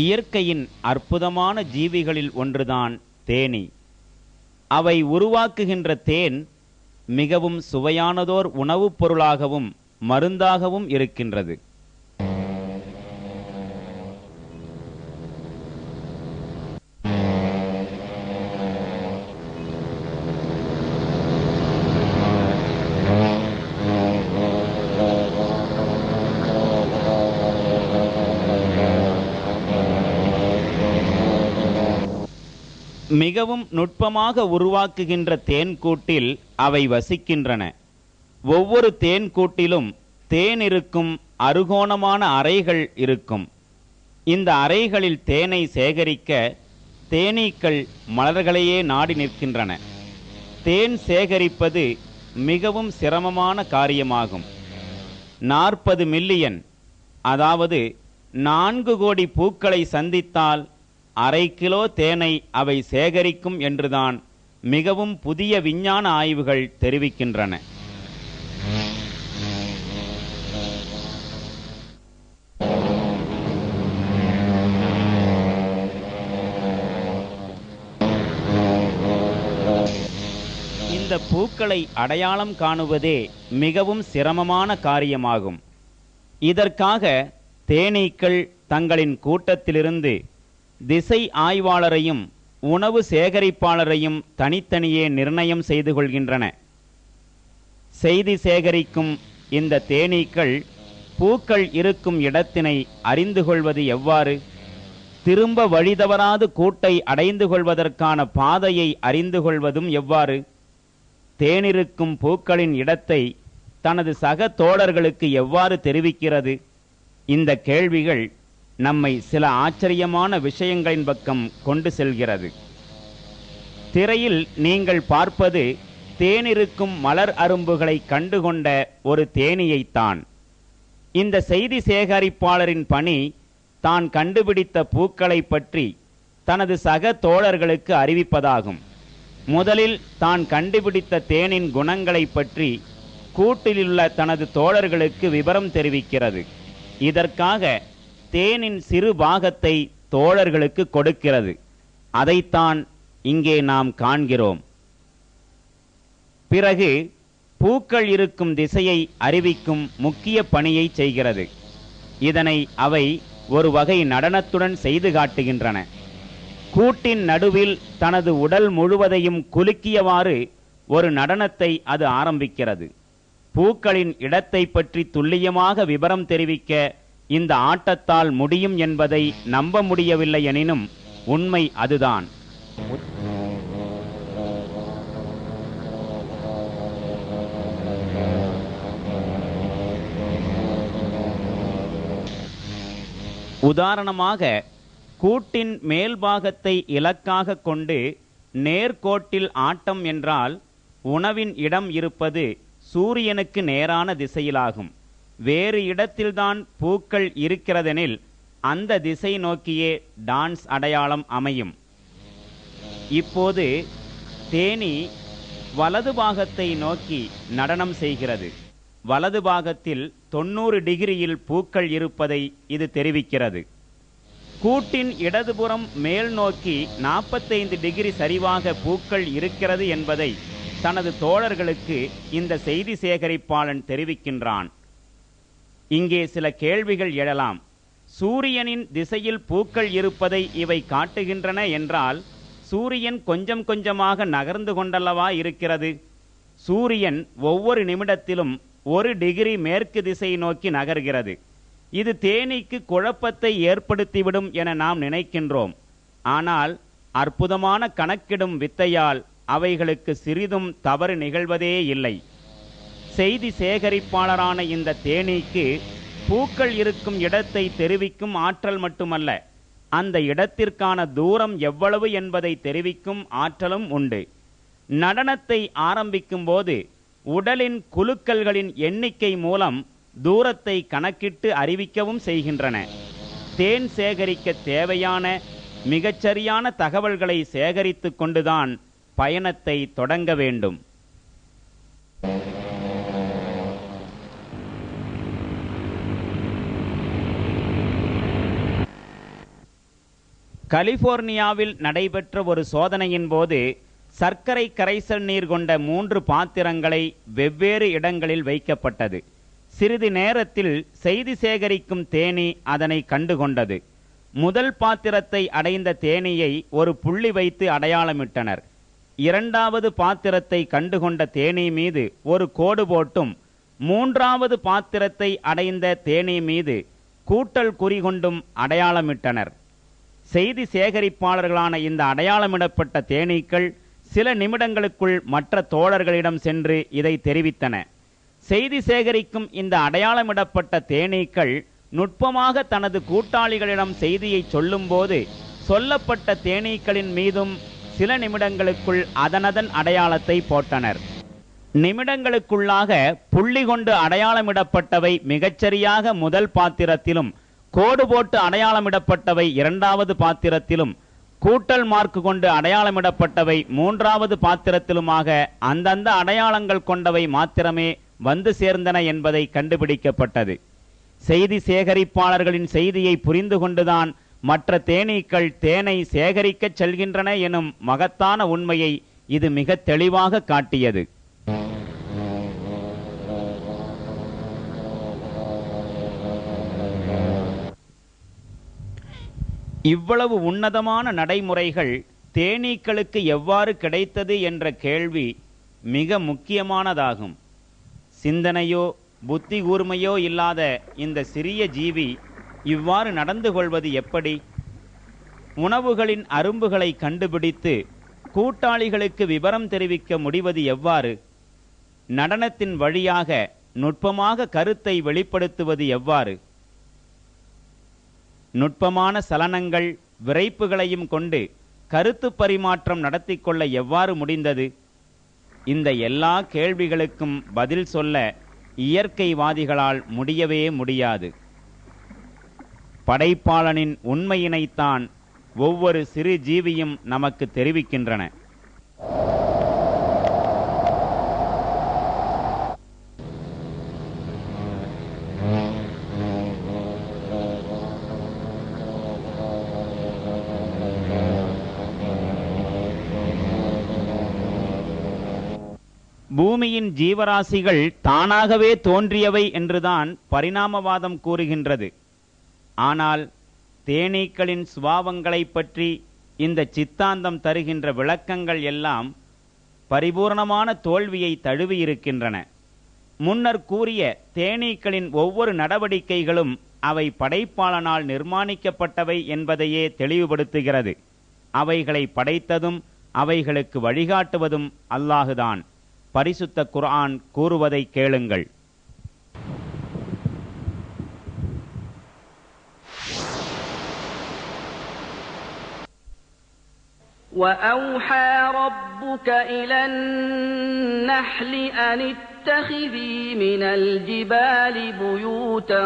இயற்கையின் அற்புதமான ஜீவிகளில் ஒன்றுதான் தேனீ. அவை உருவாக்குகின்ற தேன் மிகவும் சுவையானதோர் உணவுப் பொருளாகவும் மருந்தாகவும் இருக்கின்றது. மிகவும் நுட்பமாக உருவாக்குகின்ற தேன்கூட்டில் அவை வசிக்கின்றன. ஒவ்வொரு தேன்கூட்டிலும் தேன் இருக்கும் அறுகோணமான அறைகள் இருக்கும். இந்த அறைகளில் தேனை சேகரிக்க தேனீக்கள் மலர்களையே நாடி நிற்கின்றன. தேன் சேகரிப்பது மிகவும் சிரமமான காரியமாகும். 40 மில்லியன், அதாவது 4 கோடி பூக்களை சந்தித்தால் அரை கிலோ தேனை அவை சேகரிக்கும் என்றுதான் மிகவும் புதிய விஞ்ஞான ஆய்வுகள் தெரிவிக்கின்றன. இந்த பூக்களை அடையாளம் காணுவதே மிகவும் சிரமமான காரியமாகும். இதற்காக தேனீக்கள் தங்களின் கூட்டத்திலிருந்து திசை ஆய்வாளரையும் உணவு சேகரிப்பாளரையும் தனித்தனியே நிர்ணயம் செய்து கொள்கின்றன. செய்தி சேகரிக்கும் இந்த தேனீக்கள் பூக்கள் இருக்கும் இடத்தினை அறிந்து கொள்வது எவ்வாறு? திரும்ப வழிதவறாது கூட்டை அடைந்து கொள்வதற்கான பாதையை அறிந்து கொள்வதும் எவ்வாறு? தேனிருக்கும் பூக்களின் இடத்தை தனது சக தோழர்களுக்கு எவ்வாறு தெரிவிக்கிறது? இந்த கேள்விகள் நம்மை சில ஆச்சரியமான விஷயங்களின் பக்கம் கொண்டு செல்கிறது. திரையில் நீங்கள் பார்ப்பது தேனிருக்கும் மலர் அரும்புகளை கண்டுகொண்ட ஒரு தேனீயைத்தான். இந்த செய்தி சேகரிப்பாளரின் பணி தான் கண்டுபிடித்த பூக்களை பற்றி தனது சக தோழர்களுக்கு அறிவிப்பதாகும். முதலில் தான் கண்டுபிடித்த தேனின் குணங்களை பற்றி கூட்டிலுள்ள தனது தோழர்களுக்கு விவரம் தெரிவிக்கிறது. இதற்காக தேனின் சிறு பாகத்தை தோழர்களுக்கு கொடுக்கிறது. அதைத்தான் இங்கே நாம் காண்கிறோம். பிறகு பூக்கள் இருக்கும் திசையை அறிவிக்கும் முக்கிய பணியை செய்கிறது. இதனை அவை ஒரு வகை நடனத்துடன் செய்து காட்டுகின்றன. கூட்டின் நடுவில் தனது உடல் முழுவதையும் குலுக்கியவாறு ஒரு நடனத்தை அது ஆரம்பிக்கிறது. பூக்களின் இடத்தை பற்றி துல்லியமாக விவரம் தெரிவிக்க இந்த ஆட்டத்தால் முடியும் என்பதை நம்ப முடியவில்லை எனினும் உண்மை அதுதான். உதாரணமாக, கூட்டின் மேல்பாகத்தை இலக்காக கொண்டு நேர்கோட்டில் ஆட்டம் என்றால் உணவின் இடம் இருப்பது சூரியனுக்கு நேரான திசையிலாகும். வேறு இடத்தில்தான் பூக்கள் இருக்கிறதெனில் அந்த திசை நோக்கியே டான்ஸ் அடையாளம் அமையும். இப்போது தேனீ வலது பாகத்தை நோக்கி நடனம் செய்கிறது. வலது பாகத்தில் 90 டிகிரியில் பூக்கள் இருப்பதை இது தெரிவிக்கிறது. கூட்டின் இடதுபுறம் மேல் நோக்கி 45 டிகிரி சரிவாக பூக்கள் இருக்கிறது என்பதை தனது தோழர்களுக்கு இந்த செய்தி சேகரிப்பாளன் தெரிவிக்கின்றான். இங்கே சில கேள்விகள் எழலாம். சூரியனின் திசையில் பூக்கள் இருப்பதை இவை காட்டுகின்றன என்றால் சூரியன் கொஞ்சம் கொஞ்சமாக நகர்ந்து கொண்டல்லவா இருக்கிறது? சூரியன் ஒவ்வொரு நிமிடத்திலும் 1 டிகிரி மேற்கு திசை நோக்கி நகர்கிறது. இது தேனீக்கு குழப்பத்தை ஏற்படுத்திவிடும் என நாம் நினைக்கின்றோம். ஆனால் அற்புதமான கணக்கிடும் வித்தையால் அவைகளுக்கு சிறிதும் தவறு நிகழ்வதே இல்லை. செய்தி சேகரிப்பாளரான இந்த தேனீக்கு பூக்கள் இருக்கும் இடத்தை தெரிவிக்கும் ஆற்றல் மட்டுமல்ல, அந்த இடத்திற்கான தூரம் எவ்வளவு என்பதை தெரிவிக்கும் ஆற்றலும் உண்டு. நடனத்தை ஆரம்பிக்கும் போது உடலின் குலுக்கல்களின் எண்ணிக்கை மூலம் தூரத்தை கணக்கிட்டு அறிவிக்கவும் செய்கின்றன. தேன் சேகரிக்க தேவையான மிகச்சரியான தகவல்களை சேகரித்து கொண்டுதான் பயணத்தை தொடங்க வேண்டும். கலிபோர்னியாவில் நடைபெற்ற ஒரு சோதனையின் போது சர்க்கரை கரைசல் நீர் கொண்ட 3 பாத்திரங்களை வெவ்வேறு இடங்களில் வைக்கப்பட்டது. சிறிது நேரத்தில் செய்தி சேகரிக்கும் தேனீ அதனை கண்டுகொண்டது. முதல் பாத்திரத்தை அடைந்த தேனீயை ஒரு புள்ளி வைத்து அடையாளமிட்டனர். இரண்டாவது பாத்திரத்தை கண்டுகொண்ட தேனீ மீது ஒரு கோடு போட்டும், மூன்றாவது பாத்திரத்தை அடைந்த தேனீ மீது கூட்டல் குறி கொண்டும் அடையாளமிட்டனர். செய்தி சேகரிப்பாளர்களான இந்த அடையாளமிடப்பட்ட தேனீக்கள் சில நிமிடங்களுக்குள் மற்ற தோழர்களிடம் சென்று இதை தெரிவித்தன. செய்தி சேகரிக்கும் இந்த அடையாளமிடப்பட்ட தேனீக்கள் நுட்பமாக தனது கூட்டாளிகளிடம் செய்தியை சொல்லும்போது சொல்லப்பட்ட தேனீக்களின் மீதும் சில நிமிடங்களுக்குள் அதனதன் அடையாளத்தை போட்டனர். நிமிடங்களுக்குள்ளாக புள்ளி கொண்டு அடையாளமிடப்பட்டவை மிகச்சரியாக முதல் பாத்திரத்திலும், கோடு போட்டு அடையாளமிடப்பட்டவை இரண்டாவது பாத்திரத்திலும், கூட்டல் மார்க் கொண்டு அடையாளமிடப்பட்டவை மூன்றாவது பாத்திரத்திலுமாக அந்தந்த அடையாளங்கள் கொண்டவை மாத்திரமே வந்து சேர்ந்தன என்பதை கண்டுபிடிக்கப்பட்டது. செய்தி சேகரிப்பாளர்களின் செய்தியை புரிந்து கொண்டுதான் மற்ற தேனீக்கள் தேனை சேகரிக்கச் செல்கின்றன எனும் மகத்தான உண்மையை இது மிக தெளிவாக காட்டியது. இவ்வளவு உன்னதமான நடைமுறைகள் தேனீக்களுக்கு எவ்வாறு கிடைத்தது என்ற கேள்வி மிக முக்கியமானதாகும். சிந்தனையோ புத்தி கூர்மையோ இல்லாத இந்த சிறிய ஜீவி இவ்வாறு நடந்து கொள்வது எப்படி? உணவுகளின் அரும்புகளை கண்டுபிடித்து கூட்டாளிகளுக்கு விவரம் தெரிவிக்க முடிவது எவ்வாறு? நடனத்தின் வழியாக நுட்பமாக கருத்தை வெளிப்படுத்துவது எவ்வாறு? நுட்பமான சலனங்கள் விரைப்புகளையும் கொண்டு கருத்து பரிமாற்றம் நடத்தி கொள்ள எவ்வாறு முடிந்தது? இந்த எல்லா கேள்விகளுக்கும் பதில் சொல்ல இயற்கைவாதிகளால் முடியவே முடியாது. படைப்பாளனின் உண்மையினைத்தான் ஒவ்வொரு சிறு ஜீவியும் நமக்கு தெரிவிக்கின்றன. பூமியின் ஜீவராசிகள் தானாகவே தோன்றியவை என்றுதான் பரிணாமவாதம் கூறுகின்றது. ஆனால் தேனீக்களின் சுபாவங்களை பற்றி இந்த சித்தாந்தம் தருகின்ற விளக்கங்கள் எல்லாம் பரிபூர்ணமான தோல்வியை தழுவியிருக்கின்றன. முன்னர் கூறிய தேனீக்களின் ஒவ்வொரு நடவடிக்கைகளும் அவை படைப்பாளனால் நிர்மாணிக்கப்பட்டவை என்பதையே தெளிவுபடுத்துகிறது. அவைகளை படைத்ததும் அவைகளுக்கு வழிகாட்டுவதும் அல்லாஹுதான். பரிசுத்த குர்ஆன் கூறுவதை கேளுங்கள். وَأَوْحَى رَبُّكَ إِلَى النَّحْلِ أَنِ اتَّخِذِي مِنَ الْجِبَالِ بُيُوتًا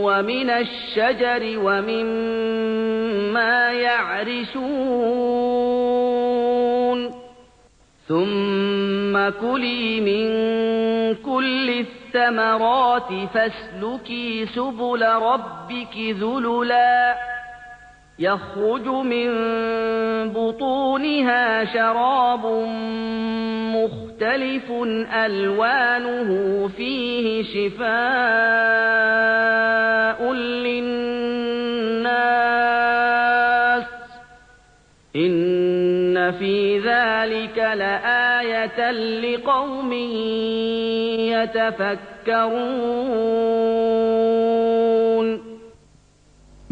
وَمِنَ الشَّجَرِ وَمِمَّا يَعْرِشُونَ ثُمَّ كُلِي مِن كُلِّ الثَّمَرَاتِ فَاسْلُكِي سُبُلَ رَبِّكِ ذُلُلًا يَخْرُجُ مِن بُطُونِهَا شَرَابٌ مُخْتَلِفٌ أَلْوَانُهُ فِيهِ شِفَاءٌ لِّلنَّاسِ إِنَّ فِي ذَلِكَ لَآيَةً لِقَوْمٍ يَتَفَكَّرُونَ.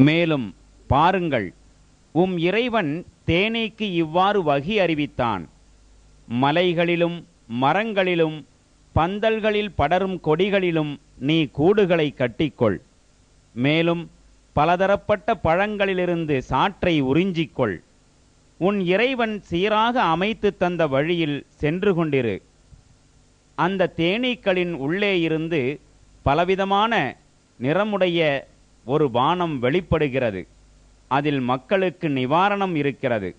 மேலும் பாருங்கள், இறைவன் தேனீக்கு இவ்வாறு வகி அறிவித்தான். மலைகளிலும் மரங்களிலும் பந்தல்களில் படரும் கொடிகளிலும் நீ கூடுகளை கட்டிக்கொள். மேலும் பலதரப்பட்ட பழங்களிலிருந்து சாற்றை உறிஞ்சிக்கொள். உன் இறைவன் சீராக அமைத்து தந்த வழியில் சென்று கொண்டிரு. அந்த தேனீக்களின் உள்ளே இருந்து பலவிதமான நிறமுடைய ஒரு வானம் வெளிப்படுகிறது. அதில் மக்களுக்கு நிவாரணம் இருக்கிறது.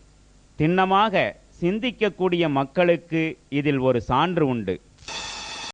திண்ணமாக சிந்திக்கக்கூடிய மக்களுக்கு இதில் ஒரு சான்று உண்டு.